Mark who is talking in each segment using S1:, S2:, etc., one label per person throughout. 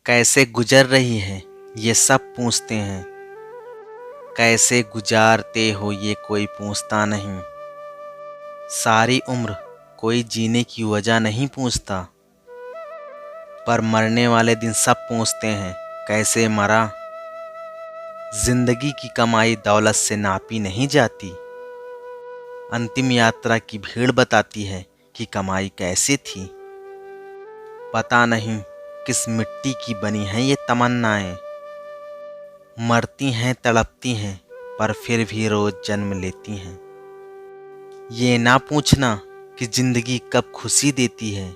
S1: कैसे गुजर रही है ये सब पूछते हैं। कैसे गुजारते हो ये कोई पूछता नहीं। सारी उम्र कोई जीने की वजह नहीं पूछता, पर मरने वाले दिन सब पूछते हैं कैसे मरा। जिंदगी की कमाई दौलत से नापी नहीं जाती। अंतिम यात्रा की भीड़ बताती है कि कमाई कैसी थी। पता नहीं किस मिट्टी की बनी हैं ये तमन्नाएं। मरती हैं तड़पती हैं पर फिर भी रोज जन्म लेती हैं। ये ना पूछना कि जिंदगी कब खुशी देती है,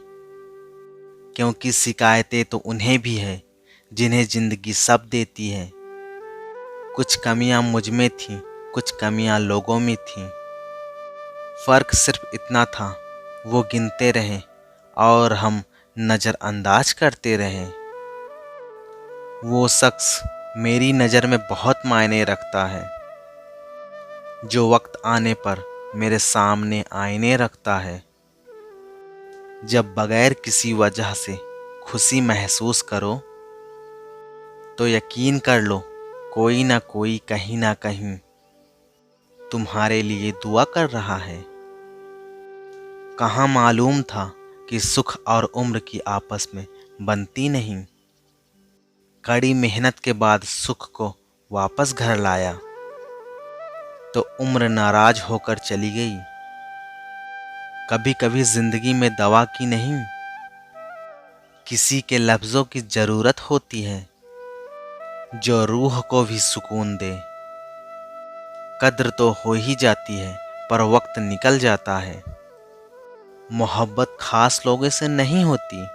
S1: क्योंकि शिकायतें तो उन्हें भी है जिन्हें जिंदगी सब देती है। कुछ कमियां मुझ में थीं, कुछ कमियां लोगों में थीं। फर्क सिर्फ इतना था, वो गिनते रहे और हम नज़रअंदाज करते रहे। वो शख्स मेरी नज़र में बहुत मायने रखता है, जो वक्त आने पर मेरे सामने आईने रखता है। जब बगैर किसी वजह से खुशी महसूस करो, तो यकीन कर लो कोई ना कोई कहीं ना कहीं तुम्हारे लिए दुआ कर रहा है। कहाँ मालूम था कि सुख और उम्र की आपस में बनती नहीं। कड़ी मेहनत के बाद सुख को वापस घर लाया तो उम्र नाराज होकर चली गई। कभी कभी जिंदगी में दवा की नहीं, किसी के लफ्ज़ों की ज़रूरत होती है, जो रूह को भी सुकून दे। कद्र तो हो ही जाती है पर वक्त निकल जाता है। मोहब्बत खास लोगों से नहीं होती,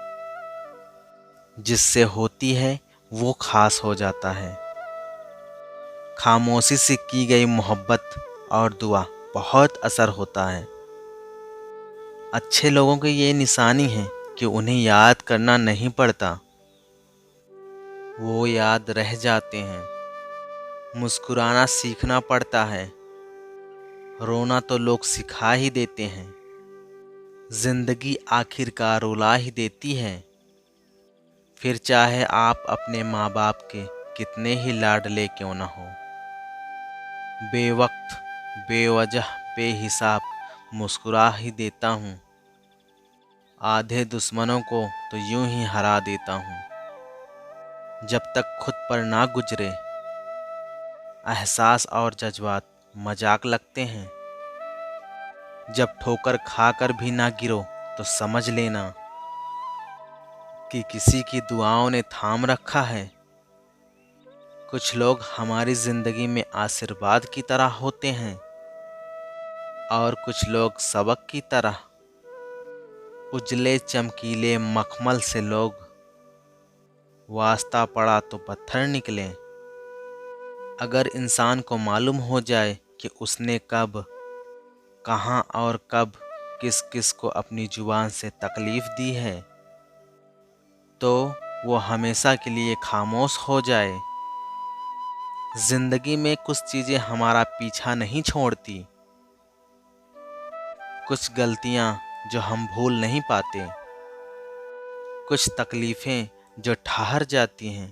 S1: जिससे होती है वो खास हो जाता है। खामोशी से की गई मोहब्बत और दुआ बहुत असर होता है। अच्छे लोगों की ये निशानी है कि उन्हें याद करना नहीं पड़ता, वो याद रह जाते हैं। मुस्कुराना सीखना पड़ता है, रोना तो लोग सिखा ही देते हैं। जिंदगी आखिरकार रुला ही देती है, फिर चाहे आप अपने माँ बाप के कितने ही लाडले क्यों न हो। बेवक्त बेवजह बेहिसाब मुस्कुरा ही देता हूँ। आधे दुश्मनों को तो यूं ही हरा देता हूँ। जब तक खुद पर ना गुजरे, एहसास और जज्बात मजाक लगते हैं। जब ठोकर खाकर भी ना गिरो तो समझ लेना कि किसी की दुआओं ने थाम रखा है। कुछ लोग हमारी जिंदगी में आशीर्वाद की तरह होते हैं और कुछ लोग सबक की तरह। उजले चमकीले मखमल से लोग, वास्ता पड़ा तो पत्थर निकले। अगर इंसान को मालूम हो जाए कि उसने कब, कहाँ और कब किस किस को अपनी जुबान से तकलीफ दी है, तो वो हमेशा के लिए खामोश हो जाए। जिंदगी में कुछ चीज़ें हमारा पीछा नहीं छोड़ती, कुछ गलतियाँ जो हम भूल नहीं पाते, कुछ तकलीफ़ें जो ठहर जाती हैं,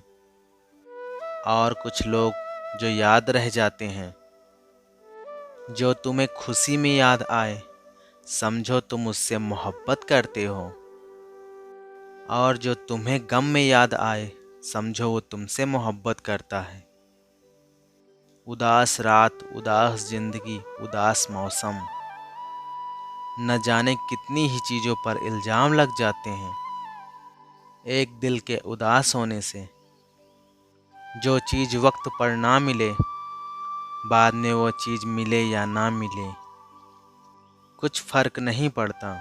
S1: और कुछ लोग जो याद रह जाते हैं। जो तुम्हें खुशी में याद आए, समझो तुम उससे मोहब्बत करते हो, और जो तुम्हें गम में याद आए, समझो वो तुमसे मोहब्बत करता है। उदास रात, उदास जिंदगी, उदास मौसम, न जाने कितनी ही चीज़ों पर इल्ज़ाम लग जाते हैं। एक दिल के उदास होने से जो चीज़ वक्त पर ना मिले, बाद में वो चीज़ मिले या ना मिले, कुछ फ़र्क नहीं पड़ता।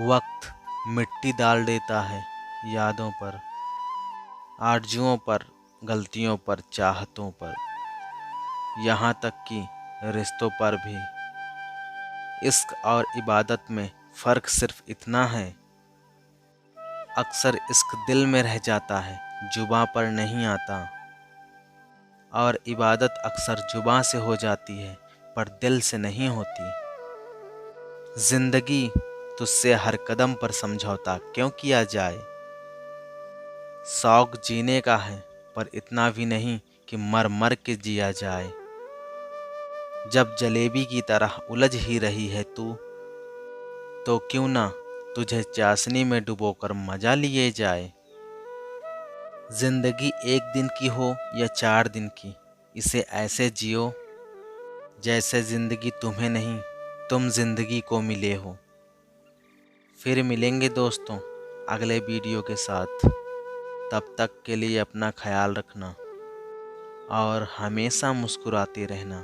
S1: वक्त मिट्टी डाल देता है यादों पर, आरजुओं पर, गलतियों पर, चाहतों पर, यहाँ तक कि रिश्तों पर भी। इश्क और इबादत में फ़र्क सिर्फ इतना है, अक्सर इश्क दिल में रह जाता है, जुबां पर नहीं आता, और इबादत अक्सर जुबां से हो जाती है पर दिल से नहीं होती। जिंदगी तुझसे हर कदम पर समझौता क्यों किया जाए, शौक जीने का है, पर इतना भी नहीं कि मर मर के जिया जाए। जब जलेबी की तरह उलझ ही रही है तू, तो क्यों ना तुझे चाशनी में डुबोकर मजा लिए जाए। जिंदगी एक दिन की हो या 4 दिन की, इसे ऐसे जियो जैसे जिंदगी तुम्हें नहीं, तुम जिंदगी को मिले हो। फिर मिलेंगे दोस्तों अगले वीडियो के साथ। तब तक के लिए अपना ख्याल रखना और हमेशा मुस्कुराते रहना।